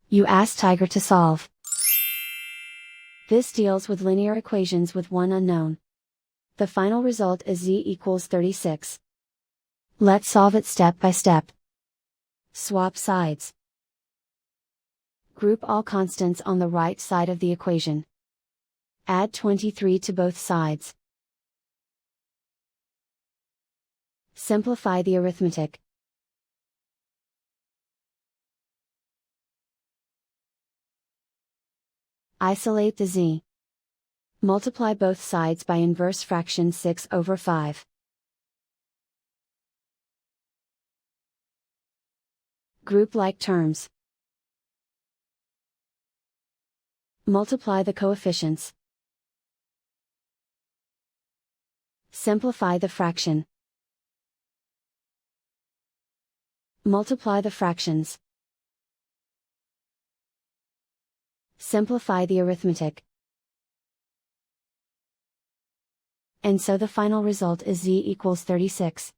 You ask Tiger to solve. This deals with linear equations with one unknown. The final result is z equals 36. Let's solve it step by step. Swap sides. Group all constants on the right side of the equation. Add 23 to both sides. Simplify the arithmetic. Isolate the z. Multiply both sides by inverse fraction 6/5. Group like terms. Multiply the coefficients. Simplify the fraction. Multiply the fractions. Simplify the arithmetic. And so the final result is z equals 36.